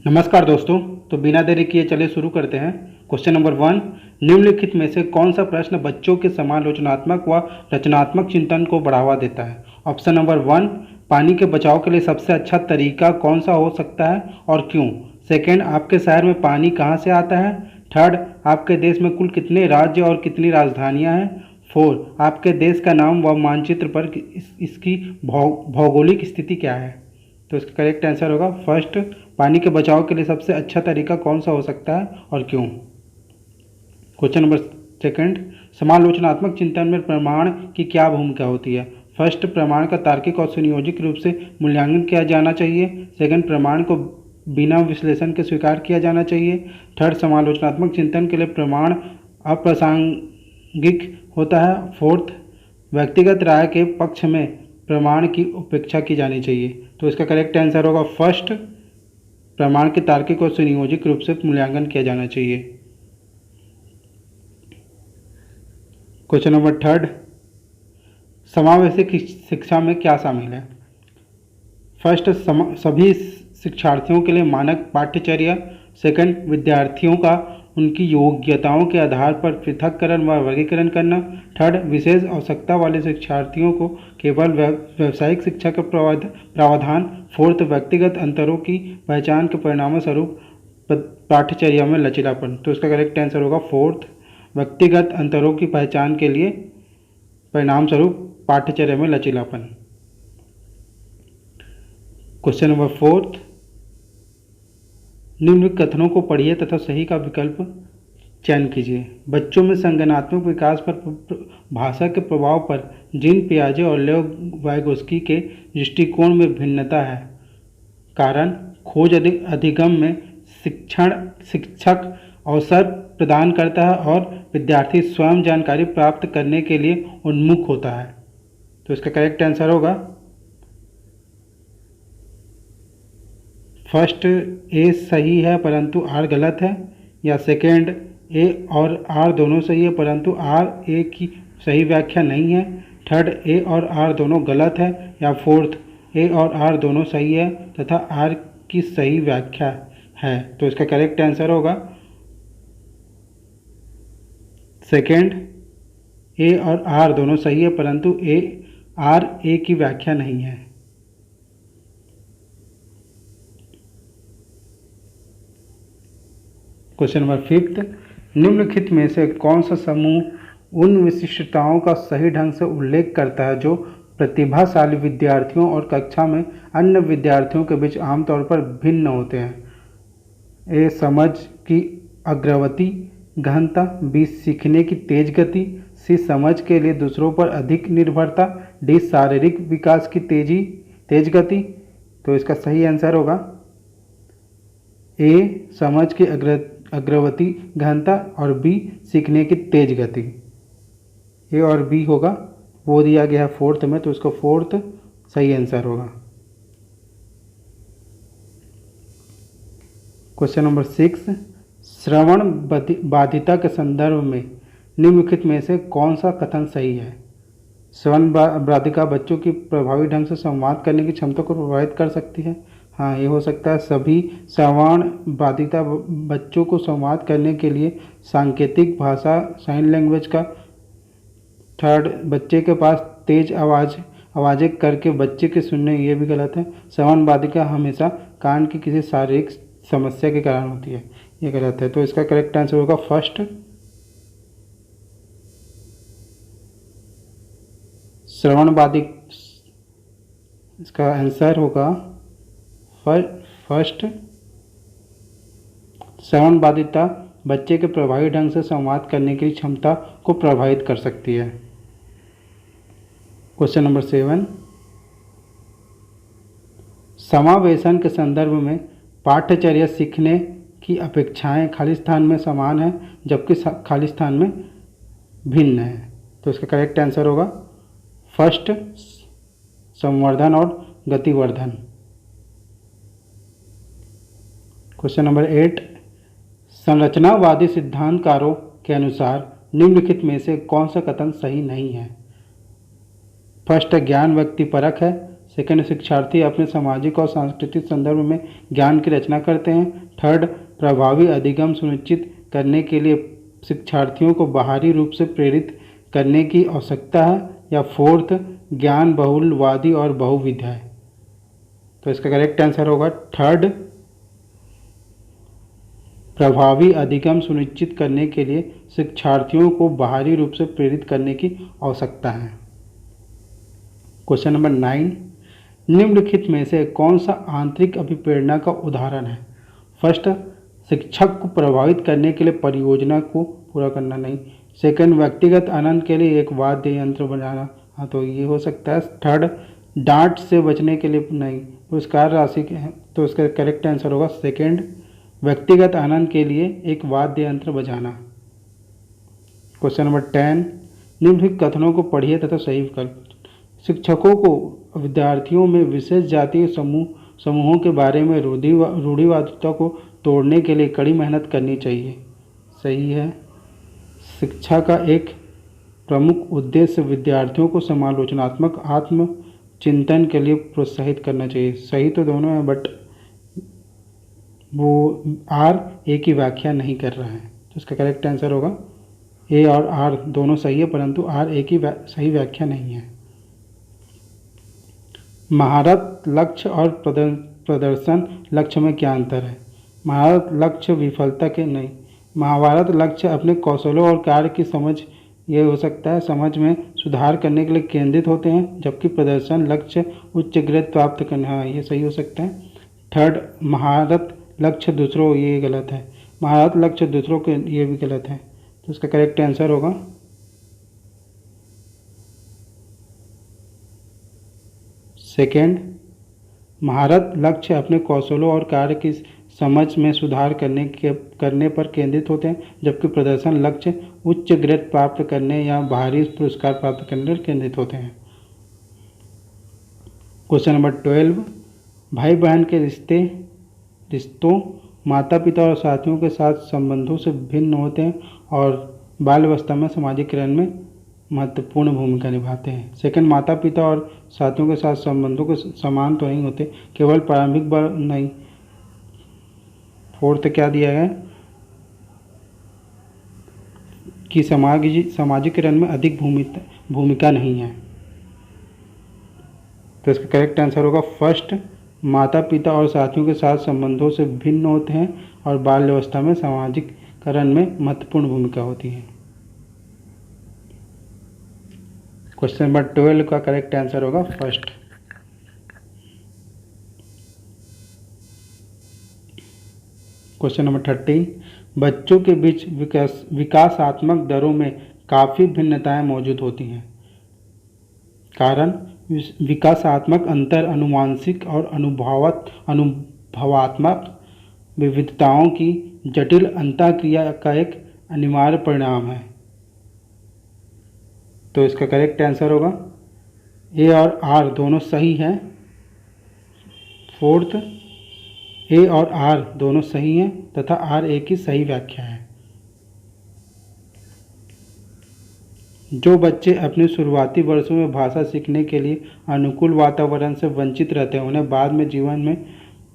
नमस्कार दोस्तों। तो बिना देरी किए चलिए शुरू करते हैं। क्वेश्चन नंबर 1, निम्नलिखित में से कौन सा प्रश्न बच्चों के समालोचनात्मक व रचनात्मक चिंतन को बढ़ावा देता है? ऑप्शन नंबर 1, पानी के बचाव के लिए सबसे अच्छा तरीका कौन सा हो सकता है और क्यों? सेकेंड, आपके शहर में पानी कहाँ से आता है? थर्ड, आपके देश में कुल कितने राज्य और कितनी राजधानियाँ हैं? 4, आपके देश का नाम व मानचित्र पर इसकी भौगोलिक स्थिति क्या है? तो इसका करेक्ट आंसर होगा फर्स्ट, पानी के बचाव के लिए सबसे अच्छा तरीका कौन सा हो सकता है और क्यों? क्वेश्चन नंबर सेकंड, समालोचनात्मक चिंतन में प्रमाण की क्या भूमिका होती है? फर्स्ट, प्रमाण का तार्किक और सुनियोजित रूप से मूल्यांकन किया जाना चाहिए। सेकंड, प्रमाण को बिना विश्लेषण के स्वीकार किया जाना चाहिए। थर्ड, समालोचनात्मक चिंतन के लिए प्रमाण अप्रासंगिक होता है। फोर्थ, व्यक्तिगत राय के पक्ष में प्रमाण की उपेक्षा की जानी चाहिए। तो इसका करेक्ट आंसर होगा फर्स्ट, प्रमाण के तार्किक और सुनियोजित रूप से मूल्यांकन किया जाना चाहिए। क्वेश्चन नंबर थर्ड, समावेशी शिक्षा में क्या शामिल है? फर्स्ट, सभी शिक्षार्थियों के लिए मानक पाठ्यचर्या। सेकंड, विद्यार्थियों का उनकी योग्यताओं के आधार पर पृथक्करण व वर्गीकरण करना। थर्ड, विशेष आवश्यकता वाले शिक्षार्थियों को केवल व्यावसायिक शिक्षा का प्रावधान। फोर्थ, व्यक्तिगत अंतरों की पहचान के परिणाम स्वरूप पाठ्यचर्या में लचीलापन। तो इसका करेक्ट आंसर होगा फोर्थ, व्यक्तिगत अंतरों की पहचान के लिए परिणाम स्वरूप पाठ्यचर्या में लचीलापन। क्वेश्चन नंबर फोर्थ, निम्न कथनों को पढ़िए तथा सही का विकल्प चयन कीजिए। बच्चों में संज्ञानात्मक विकास पर भाषा के प्रभाव पर जीन पियाजे और लेव वाइगोस्की के दृष्टिकोण में भिन्नता है। कारण, खोज अधिगम में शिक्षक अवसर प्रदान करता है और विद्यार्थी स्वयं जानकारी प्राप्त करने के लिए उन्मुख होता है। तो इसका करेक्ट आंसर होगा फर्स्ट, ए सही है परंतु आर गलत है, या सेकेंड, ए और आर दोनों सही है परंतु आर ए की सही व्याख्या नहीं है। थर्ड, ए और आर दोनों गलत है, या फोर्थ, ए और आर दोनों सही है तथा आर की सही व्याख्या है। तो इसका करेक्ट आंसर होगा सेकेंड, ए और आर दोनों सही है परंतु आर ए की व्याख्या नहीं है। क्वेश्चन नंबर फिफ्थ, निम्नलिखित में से कौन सा समूह उन विशिष्टताओं का सही ढंग से उल्लेख करता है जो प्रतिभाशाली विद्यार्थियों और कक्षा में अन्य विद्यार्थियों के बीच आमतौर पर भिन्न होते हैं? ए, समझ की अग्रवती गहनता। बी, सीखने की तेज गति। सी, समझ के लिए दूसरों पर अधिक निर्भरता। डी, शारीरिक विकास की तेज गति। तो इसका सही आंसर होगा ए, समझ की अग्रवती गहनता और बी, सीखने की तेज गति। ए और बी होगा, वो दिया गया है फोर्थ में, तो इसका फोर्थ सही आंसर होगा। क्वेश्चन नंबर 6, श्रवण बाधिता के संदर्भ में निम्नलिखित में से कौन सा कथन सही है? श्रवण बाधिका बच्चों की प्रभावी ढंग से संवाद करने की क्षमता को प्रभावित कर सकती है। हाँ, ये हो सकता है। सभी श्रवण बाधिता बच्चों को संवाद करने के लिए सांकेतिक भाषा साइन लैंग्वेज का। थर्ड, बच्चे के पास तेज आवाज़ें करके बच्चे के सुनने, ये भी गलत है। श्रवण बाधिका हमेशा कान की किसी शारीरिक समस्या के कारण होती है, ये गलत है। तो इसका करेक्ट आंसर होगा फर्स्ट, श्रवण बाधिक। इसका आंसर होगा फर्स्ट, श्रवण बाधिता बच्चे के प्रभावी ढंग से संवाद करने की क्षमता को प्रभावित कर सकती है। क्वेश्चन नंबर 7, समावेशन के संदर्भ में पाठ्यचर्या सीखने की अपेक्षाएं खाली स्थान में समान है जबकि खाली स्थान में भिन्न है। तो इसका करेक्ट आंसर होगा फर्स्ट, संवर्धन और गतिवर्धन। क्वेश्चन नंबर 8, संरचनावादी सिद्धांतकारों के अनुसार निम्नलिखित में से कौन सा कथन सही नहीं है? फर्स्ट, ज्ञान व्यक्तिपरक है। सेकंड, शिक्षार्थी अपने सामाजिक और सांस्कृतिक संदर्भ में ज्ञान की रचना करते हैं। थर्ड, प्रभावी अधिगम सुनिश्चित करने के लिए शिक्षार्थियों को बाहरी रूप से प्रेरित करने की आवश्यकता है। या फोर्थ, ज्ञान बहुलवादी और बहुविध है। तो इसका करेक्ट आंसर होगा थर्ड, प्रभावी अधिगम सुनिश्चित करने के लिए शिक्षार्थियों को बाहरी रूप से प्रेरित करने की आवश्यकता है। क्वेश्चन नंबर 9, निम्नलिखित में से कौन सा आंतरिक अभिप्रेरणा का उदाहरण है? फर्स्ट, शिक्षक को प्रभावित करने के लिए परियोजना को पूरा करना नहीं। सेकंड, व्यक्तिगत आनंद के लिए एक वाद्य यंत्र बनाना, हाँ तो ये हो सकता है। थर्ड, डांट से बचने के लिए नहीं, पुरस्कार राशि के हैं, तो इसका करेक्ट आंसर होगा सेकंड, व्यक्तिगत आनंद के लिए एक वाद्य यंत्र बजाना। क्वेश्चन नंबर 10, निम्नलिखित कथनों को पढ़िए तथा सही विकल्प। शिक्षकों को विद्यार्थियों में विशेष जातीय समूहों के बारे में रूढ़िवादिता को तोड़ने के लिए कड़ी मेहनत करनी चाहिए। सही है। शिक्षा का एक प्रमुख उद्देश्य विद्यार्थियों को समालोचनात्मक आत्मचिंतन के लिए प्रोत्साहित करना चाहिए। सही तो दोनों हैं, बट वो आर ए की व्याख्या नहीं कर रहा है, तो इसका करेक्ट आंसर होगा ए और आर दोनों सही है, परंतु आर ए की सही व्याख्या नहीं है। महारत लक्ष्य और प्रदर्शन लक्ष्य में क्या अंतर है? महारत लक्ष्य विफलता के नहीं, महाभारत लक्ष्य अपने कौशलों और कार्य की समझ, ये हो सकता है समझ में सुधार करने के लिए केंद्रित होते हैं, जबकि प्रदर्शन लक्ष्य उच्च ग्रेड प्राप्त करने, हाँ ये सही हो सकता है। थर्ड, महारत लक्ष्य दूसरों, ये गलत है, महारत लक्ष्य दूसरों के, ये भी गलत है, तो इसका करेक्ट आंसर होगा सेकेंड, महारत लक्ष्य अपने कौशलों और कार्य की समझ में सुधार करने पर केंद्रित होते हैं, जबकि प्रदर्शन लक्ष्य उच्च ग्रेड प्राप्त करने या बाहरी पुरस्कार प्राप्त करने पर केंद्रित होते हैं। क्वेश्चन नंबर 12, भाई बहन के रिश्तों माता पिता और साथियों के साथ संबंधों से भिन्न होते हैं और बाल्यावस्था में सामाजिकरण में महत्वपूर्ण भूमिका निभाते हैं। सेकंड, माता पिता और साथियों के साथ संबंधों के समान तो नहीं होते, केवल प्रारंभिक बार नहीं। फोर्थ क्या दिया है कि सामाजिकरण में अधिक भूमिका नहीं है, तो इसका करेक्ट आंसर होगा फर्स्ट, माता पिता और साथियों के साथ संबंधों से भिन्न होते हैं और बाल्यावस्था में सामाजिकरण में महत्वपूर्ण भूमिका होती है। क्वेश्चन नंबर 12 का करेक्ट आंसर होगा फर्स्ट। क्वेश्चन नंबर 13, बच्चों के बीच विकासात्मक दरों में काफ़ी भिन्नताएं मौजूद होती हैं। कारण, विकासात्मक अंतर अनुवांशिक और अनुभवात्मक विविधताओं की जटिल अंतःक्रिया का एक अनिवार्य परिणाम है, तो इसका करेक्ट आंसर होगा ए और आर दोनों सही हैं। फोर्थ, ए और आर दोनों सही हैं तथा आर ए की सही व्याख्या है। जो बच्चे अपने शुरुआती वर्षों में भाषा सीखने के लिए अनुकूल वातावरण से वंचित रहते हैं, उन्हें बाद में जीवन में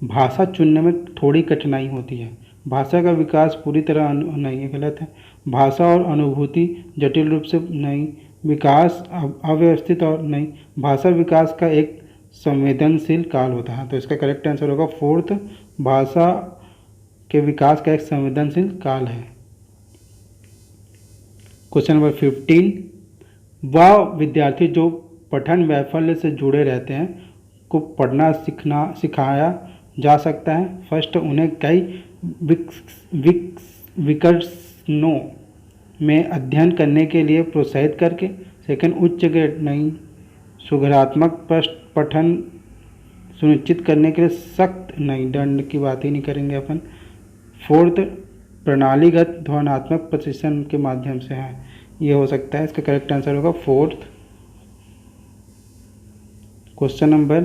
भाषा चुनने में थोड़ी कठिनाई होती है। भाषा का विकास पूरी तरह नहीं है, गलत है। भाषा और अनुभूति जटिल रूप से नहीं, विकास अव्यवस्थित और नहीं, भाषा विकास का एक संवेदनशील काल होता है, तो इसका करेक्ट आंसर होगा फोर्थ, भाषा के विकास का एक संवेदनशील काल है। क्वेश्चन नंबर 15, वह विद्यार्थी जो पठन वैफल्य से जुड़े रहते हैं को पढ़ना सिखाया जा सकता है। फर्स्ट, उन्हें कई विकर्षणों में अध्ययन करने के लिए प्रोत्साहित करके। सेकंड, उच्च ग्रेड नहीं, सुधारात्मक पठन सुनिश्चित करने के लिए सख्त नहीं, दंड की बात ही नहीं करेंगे अपन। फोर्थ, प्रणालीगत ध्वन्यात्मक प्रशिक्षण के माध्यम से है, ये हो सकता है, इसका करेक्ट आंसर होगा फोर्थ। क्वेश्चन नंबर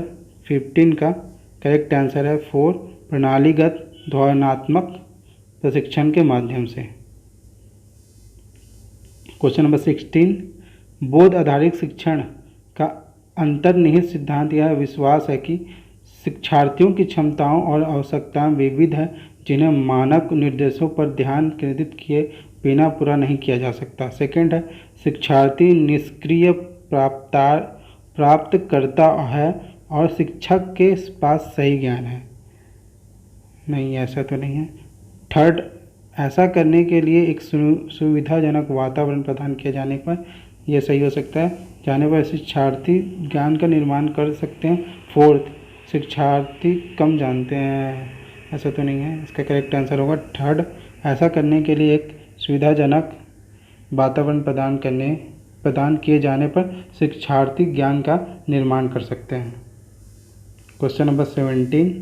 15 का करेक्ट आंसर है फोर, प्रणालीगत ध्वन्यात्मक प्रशिक्षण के माध्यम से। क्वेश्चन नंबर 16, बोध आधारित शिक्षण का अंतर्निहित सिद्धांत यह विश्वास है कि शिक्षार्थियों की क्षमताओं और आवश्यकताएं विविध हैं, जिन्हें मानक निर्देशों पर ध्यान केंद्रित किए बिना पूरा नहीं किया जा सकता। सेकंड है, शिक्षार्थी निष्क्रिय प्राप्तकर्ता है और शिक्षक के पास सही ज्ञान है। नहीं, ऐसा तो नहीं है। थर्ड, ऐसा करने के लिए एक सुविधाजनक वातावरण प्रदान किए जाने पर यह सही हो सकता है, जाने पर शिक्षार्थी ज्ञान का निर्माण कर सकते हैं। फोर्थ, शिक्षार्थी कम जानते हैं, ऐसा तो नहीं है, इसका करेक्ट आंसर होगा थर्ड। ऐसा करने के लिए एक सुविधाजनक वातावरण प्रदान किए जाने पर शिक्षार्थी ज्ञान का निर्माण कर सकते हैं। क्वेश्चन नंबर 17,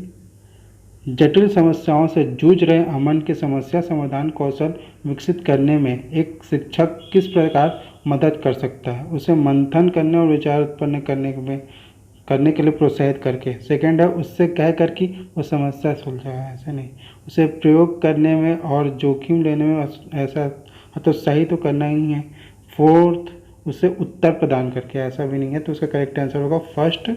जटिल समस्याओं से जूझ रहे अमन के समस्या समाधान कौशल विकसित करने में एक शिक्षक किस प्रकार मदद कर सकता है? उसे मंथन करने और विचार उत्पन्न करने के लिए प्रोत्साहित करके। सेकंड है, उससे कह कर कि वो समस्या सुलझाए, ऐसे नहीं, उसे प्रयोग करने में और जोखिम लेने में ऐसा हतोत्साहित तो करना ही है। फोर्थ, उसे उत्तर प्रदान करके, ऐसा भी नहीं है, तो उसका करेक्ट आंसर होगा फर्स्ट,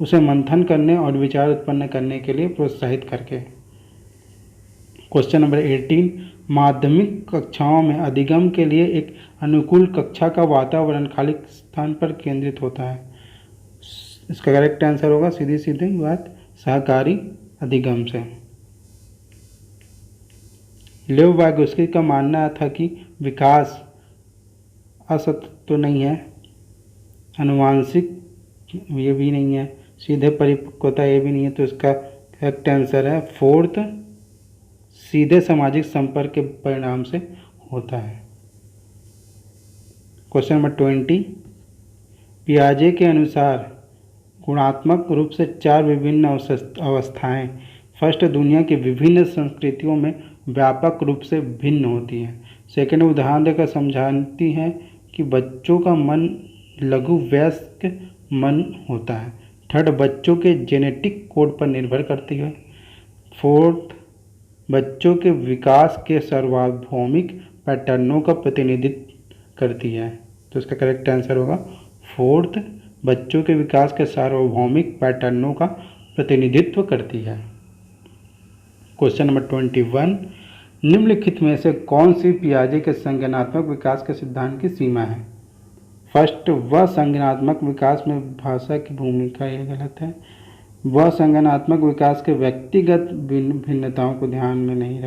उसे मंथन करने और विचार उत्पन्न करने के लिए प्रोत्साहित करके। क्वेश्चन नंबर 18, माध्यमिक कक्षाओं में अधिगम के लिए एक अनुकूल कक्षा का वातावरण खाली स्थान पर केंद्रित होता है। इसका करेक्ट आंसर होगा सीधी सीधी बात सहकारी अधिगम से। लेव वाइगोस्की का मानना था कि विकास असत्य तो नहीं है, अनुवांशिक ये भी नहीं है, सीधे परिपक्वता ये भी नहीं है, तो इसका करेक्ट आंसर है फोर्थ, सीधे सामाजिक संपर्क के परिणाम से होता है। क्वेश्चन नंबर 20, पियाजे के अनुसार गुणात्मक रूप से 4 विभिन्न अवस्थाएं फर्स्ट दुनिया की विभिन्न संस्कृतियों में व्यापक रूप से भिन्न होती हैं। सेकंड, उदाहरण देकर समझाती हैं कि बच्चों का मन लघु वयस्क मन होता है। थर्ड, बच्चों के जेनेटिक कोड पर निर्भर करती है। फोर्थ, बच्चों के विकास के सार्वभौमिक पैटर्नों का प्रतिनिधित्व करती है, तो इसका करेक्ट आंसर होगा फोर्थ, बच्चों के विकास के सार्वभौमिक पैटर्नों का प्रतिनिधित्व करती है। क्वेश्चन नंबर 21, निम्नलिखित में से कौन सी पियाजे के संज्ञानात्मक विकास के सिद्धांत की सीमा है? फर्स्ट, वह संज्ञानात्मक विकास में भाषा की भूमिका, ये गलत है। वह संज्ञानात्मक विकास के व्यक्तिगत भिन्नताओं को ध्यान में नहीं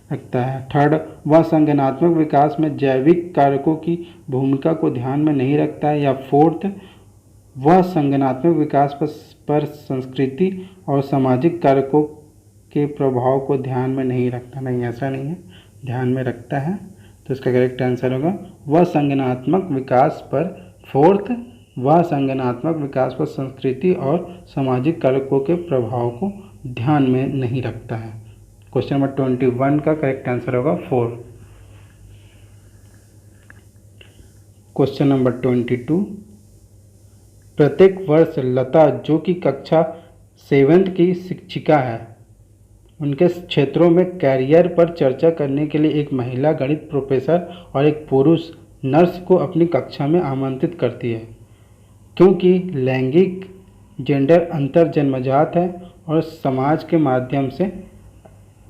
रखता है। थर्ड, वह संज्ञानात्मक विकास में जैविक कारकों की भूमिका को ध्यान में नहीं रखता है। या फोर्थ, वह संज्ञानात्मक विकास पर संस्कृति और सामाजिक कारकों के प्रभाव को ध्यान में नहीं रखता। नहीं, ऐसा नहीं है, ध्यान में रखता है, तो इसका करेक्ट आंसर होगा वह संज्ञानात्मक विकास पर। फोर्थ, वह संज्ञानात्मक विकास पर संस्कृति और सामाजिक कारकों के प्रभाव को ध्यान में नहीं रखता है। क्वेश्चन नंबर 21 का करेक्ट आंसर होगा 4। क्वेश्चन नंबर 22, प्रत्येक वर्ष लता, जो कि कक्षा 7th की शिक्षिका है, उनके क्षेत्रों में कैरियर पर चर्चा करने के लिए एक महिला गणित प्रोफेसर और एक पुरुष नर्स को अपनी कक्षा में आमंत्रित करती है। क्योंकि लैंगिक जेंडर अंतर जन्मजात है और समाज के माध्यम से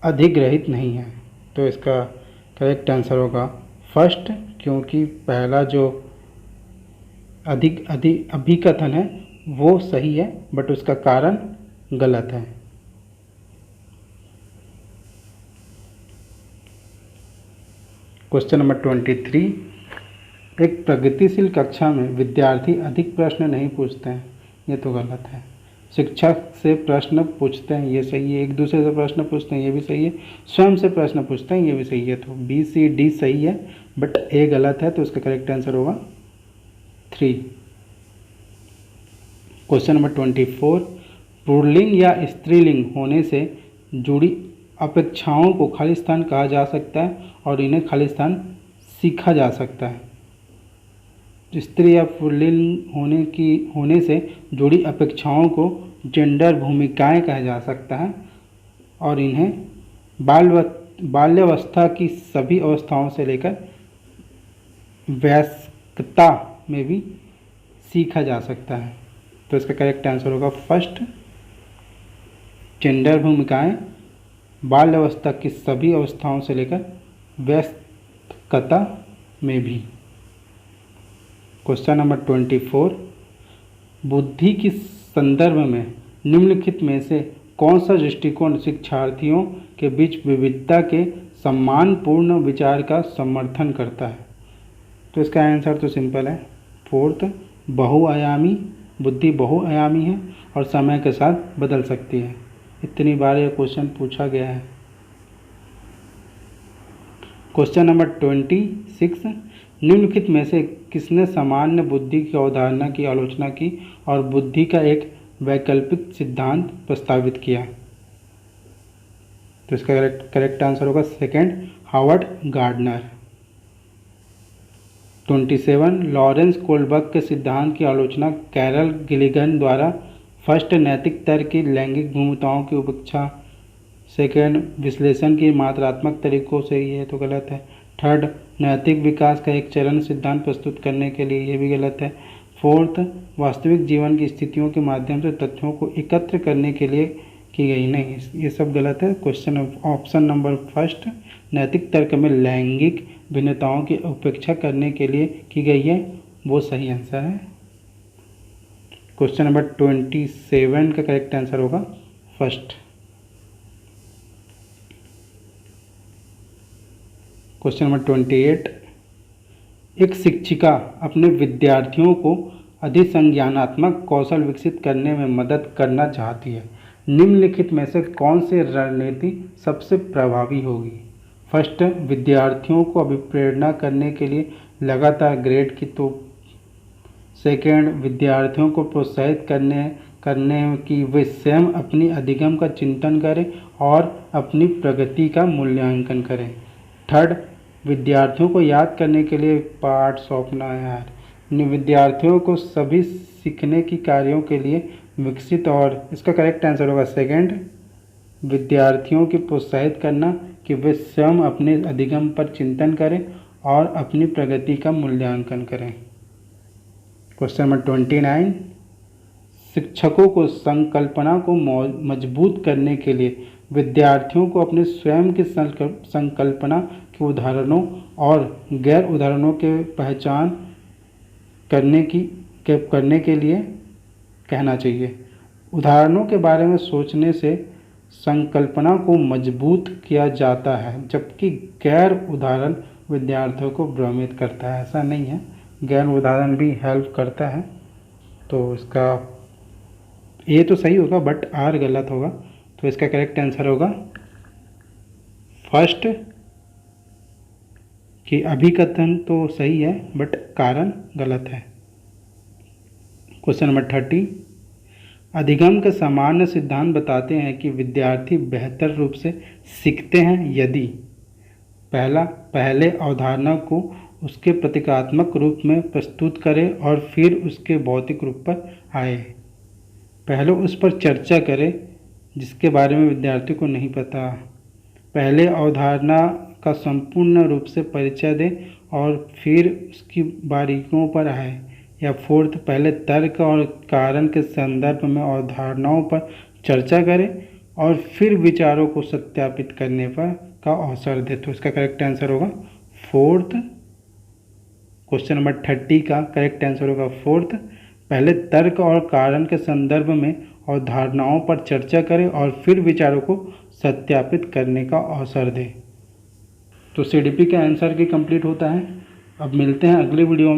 अधिग्रहित नहीं है, तो इसका करेक्ट आंसर होगा फर्स्ट, क्योंकि पहला जो अभिकथन है वो सही है, बट उसका कारण गलत है। क्वेश्चन नंबर 23, एक प्रगतिशील कक्षा में विद्यार्थी अधिक प्रश्न नहीं पूछते हैं, ये तो गलत है। शिक्षक से प्रश्न पूछते हैं, ये सही है। एक दूसरे से प्रश्न पूछते हैं, ये भी सही है। स्वयं से प्रश्न पूछते हैं, ये भी सही है। तो बी सी डी सही है, बट ए गलत है, तो इसका करेक्ट आंसर होगा 3। क्वेश्चन नंबर 24, पुल्लिंग या स्त्रीलिंग होने से जुड़ी अपेक्षाओं को खालिस्तान कहा जा सकता है और इन्हें खालिस्तान सीखा जा सकता है। स्त्री या पुल्लिंग होने से जुड़ी अपेक्षाओं को जेंडर भूमिकाएं कहा जा सकता है और इन्हें बाल्यावस्था की सभी अवस्थाओं से लेकर वयस्कता में भी सीखा जा सकता है। तो इसका करेक्ट आंसर होगा फर्स्ट। जेंडर भूमिकाएं बाल अवस्था की सभी अवस्थाओं से लेकर वयस्कता में भी। क्वेश्चन नंबर 24, बुद्धि के संदर्भ में निम्नलिखित में से कौन सा दृष्टिकोण शिक्षार्थियों के बीच विविधता के सम्मानपूर्ण विचार का समर्थन करता है? तो इसका आंसर तो सिंपल है, फोर्थ, बहुआयामी। बुद्धि बहुआयामी है और समय के साथ बदल सकती है। इतनी बार यह क्वेश्चन पूछा गया है। क्वेश्चन नंबर 26, निम्नलिखित में से किसने सामान्य बुद्धि की अवधारणा की आलोचना की और बुद्धि का एक वैकल्पिक सिद्धांत प्रस्तावित किया? तो इसका करेक्ट आंसर होगा second, Howard Gardner. 27, Lawrence Kohlberg के सिद्धांत की आलोचना कैरल गिलिगन द्वारा। फर्स्ट, नैतिक तर्क की लैंगिक भूमिकाओं की उपेक्षा। सेकंड, विश्लेषण की मात्रात्मक तरीकों से, ये तो गलत है। थर्ड, नैतिक विकास का एक चरण सिद्धांत प्रस्तुत करने के लिए, ये भी गलत है। फोर्थ, वास्तविक जीवन की स्थितियों के माध्यम से तथ्यों को एकत्र करने के लिए की गई। नहीं, ये सब गलत है। क्वेश्चन ऑप्शन नंबर फर्स्ट, नैतिक तर्क में लैंगिक भिन्नताओं की उपेक्षा करने के लिए की गई है, वो सही आंसर है। क्वेश्चन नंबर 27 का करेक्ट आंसर होगा फर्स्ट। क्वेश्चन नंबर 28, एक शिक्षिका अपने विद्यार्थियों को अधिसंज्ञानात्मक कौशल विकसित करने में मदद करना चाहती है। निम्नलिखित में से कौन सी रणनीति सबसे प्रभावी होगी? फर्स्ट, विद्यार्थियों को अभिप्रेरणा करने के लिए लगातार ग्रेड की तोप। सेकेंड, विद्यार्थियों को प्रोत्साहित करने की वे स्वयं अपनी अधिगम का चिंतन करें और अपनी प्रगति का मूल्यांकन करें। थर्ड, विद्यार्थियों को याद करने के लिए पाठ सौंपना। यार, विद्यार्थियों को सभी सीखने की कार्यों के लिए विकसित, और इसका करेक्ट आंसर होगा सेकेंड, विद्यार्थियों की प्रोत्साहित करना कि वे स्वयं अपने अधिगम पर चिंतन करें और अपनी प्रगति का मूल्यांकन करें। क्वेश्चन नंबर 29, शिक्षकों को संकल्पना को मजबूत करने के लिए विद्यार्थियों को अपने स्वयं की संकल्पना के उदाहरणों और गैर उदाहरणों के पहचान करने के लिए कहना चाहिए। उदाहरणों के बारे में सोचने से संकल्पना को मजबूत किया जाता है, जबकि गैर उदाहरण विद्यार्थियों को भ्रमित करता है। ऐसा नहीं है, गैर उदाहरण भी हेल्प करता है। तो इसका ए तो सही होगा बट आर गलत होगा। तो इसका करेक्ट आंसर होगा फर्स्ट, कि अभिकथन तो सही है बट कारण गलत है। क्वेश्चन नंबर 30, अधिगम के सामान्य सिद्धांत बताते हैं कि विद्यार्थी बेहतर रूप से सीखते हैं यदि पहले अवधारणा को उसके प्रतीकात्मक रूप में प्रस्तुत करें और फिर उसके भौतिक रूप पर आए। पहले उस पर चर्चा करें जिसके बारे में विद्यार्थी को नहीं पता। पहले अवधारणा का संपूर्ण रूप से परिचय दें और फिर उसकी बारीकियों पर आए। या फोर्थ, पहले तर्क और कारण के संदर्भ में अवधारणाओं पर चर्चा करें और फिर विचारों को सत्यापित करने पर का अवसर दे। तो इसका करेक्ट आंसर होगा फोर्थ। क्वेश्चन नंबर 30 का करेक्ट आंसर होगा फोर्थ, पहले तर्क और कारण के संदर्भ में अवधारणाओं पर चर्चा करें और फिर विचारों को सत्यापित करने का अवसर दे। तो CDP का आंसर की कंप्लीट होता है। अब मिलते हैं अगले वीडियो में।